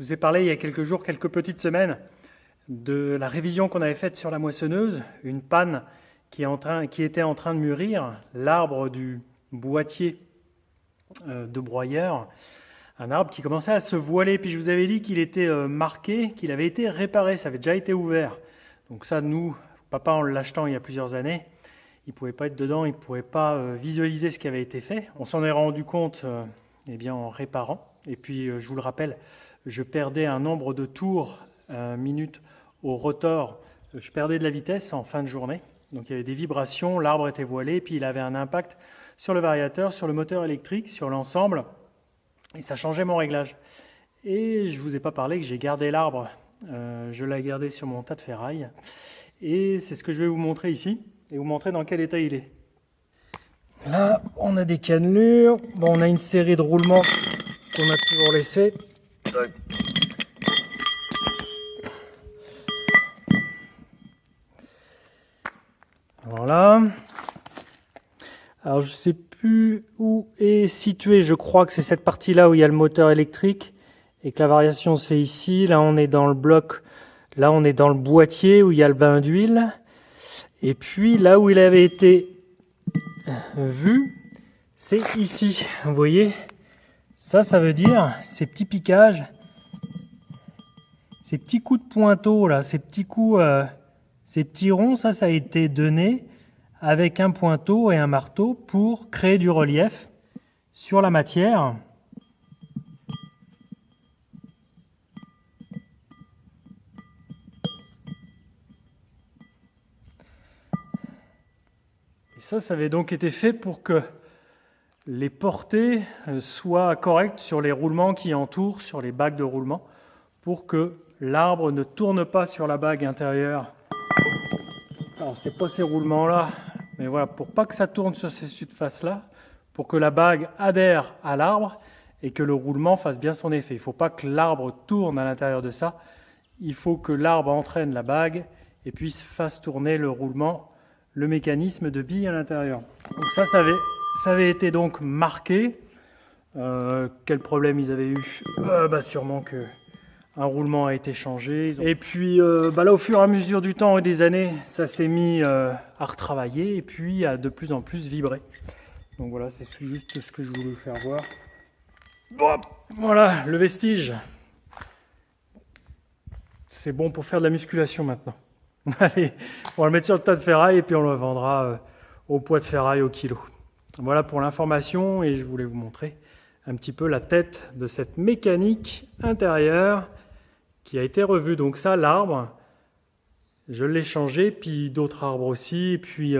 Je vous ai parlé il y a quelques jours, quelques petites semaines, de la révision qu'on avait faite sur la moissonneuse, une panne qui était en train de mûrir, l'arbre du boîtier de broyeur, un arbre qui commençait à se voiler. Puis je vous avais dit qu'il était marqué, qu'il avait été réparé, ça avait déjà été ouvert. Donc ça, nous, papa en l'achetant il y a plusieurs années, il ne pouvait pas être dedans, il ne pouvait pas visualiser ce qui avait été fait. On s'en est rendu compte en réparant. Et puis, je vous le rappelle, je perdais un nombre de tours minutes au rotor. Je perdais de la vitesse en fin de journée. Donc, il y avait des vibrations, l'arbre était voilé, puis il avait un impact sur le variateur, sur le moteur électrique, sur l'ensemble. Et ça changeait mon réglage. Et je ne vous ai pas parlé que j'ai gardé l'arbre. Je l'ai gardé sur mon tas de ferraille. Et c'est ce que je vais vous montrer ici. Et vous montrer dans quel état il est. Là, on a des cannelures. Bon, on a une série de roulements qu'on a toujours laissés. Voilà. Alors, je ne sais plus où est situé. Je crois que c'est cette partie-là où il y a le moteur électrique et que la variation se fait ici. Là, on est dans le bloc. Là, on est dans le boîtier où il y a le bain d'huile. Et puis, là où il avait été vu, c'est ici. Vous voyez, ça veut dire ces petits piquages, ces petits coups de pointeau, là, ces petits coups, ces petits ronds, ça a été donné avec un pointeau et un marteau pour créer du relief sur la matière. Et ça avait donc été fait pour que les portées soient correctes sur les roulements qui entourent, sur les bagues de roulement, pour que l'arbre ne tourne pas sur la bague intérieure. Alors, c'est pas ces roulements-là, mais voilà, pour pas que ça tourne sur ces surfaces-là, pour que la bague adhère à l'arbre et que le roulement fasse bien son effet. Il ne faut pas que l'arbre tourne à l'intérieur de ça. Il faut que l'arbre entraîne la bague et puis fasse tourner le roulement, le mécanisme de bille à l'intérieur. Donc ça avait été donc marqué. Quel problème ils avaient eu sûrement qu'un roulement a été changé. Et puis là, au fur et à mesure du temps et des années, ça s'est mis à retravailler et puis à de plus en plus vibrer. Donc voilà, c'est juste ce que je voulais vous faire voir. Bon, voilà, le vestige. C'est bon pour faire de la musculation maintenant. Allez, on va le mettre sur le tas de ferraille et puis on le vendra au poids de ferraille au kilo. Voilà pour l'information et je voulais vous montrer un petit peu la tête de cette mécanique intérieure qui a été revue. Donc ça, l'arbre, je l'ai changé, puis d'autres arbres aussi, puis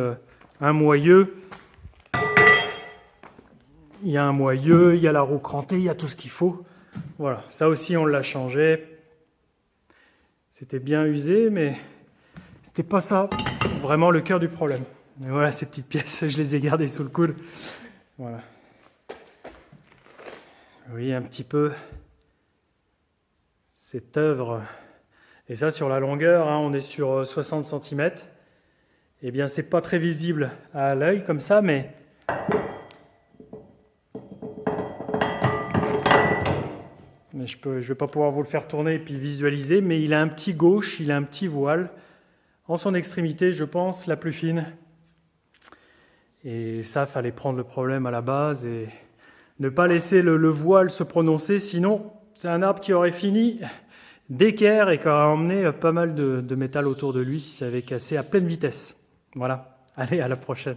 un moyeu. Il y a un moyeu, il y a la roue crantée, il y a tout ce qu'il faut. Voilà, ça aussi on l'a changé. C'était bien usé, mais c'était pas ça vraiment le cœur du problème. Mais voilà, ces petites pièces, je les ai gardées sous le coude. Voilà. Vous voyez un petit peu cette œuvre. Et ça, sur la longueur, on est sur 60 cm. Eh bien, c'est pas très visible à l'œil comme ça, mais je vais pas pouvoir vous le faire tourner et puis visualiser, mais il a un petit gauche, il a un petit voile en son extrémité, je pense, la plus fine. Et ça, fallait prendre le problème à la base et ne pas laisser le voile se prononcer, sinon c'est un arbre qui aurait fini d'équerre et qui aurait emmené pas mal de métal autour de lui si ça avait cassé à pleine vitesse. Voilà, allez, à la prochaine.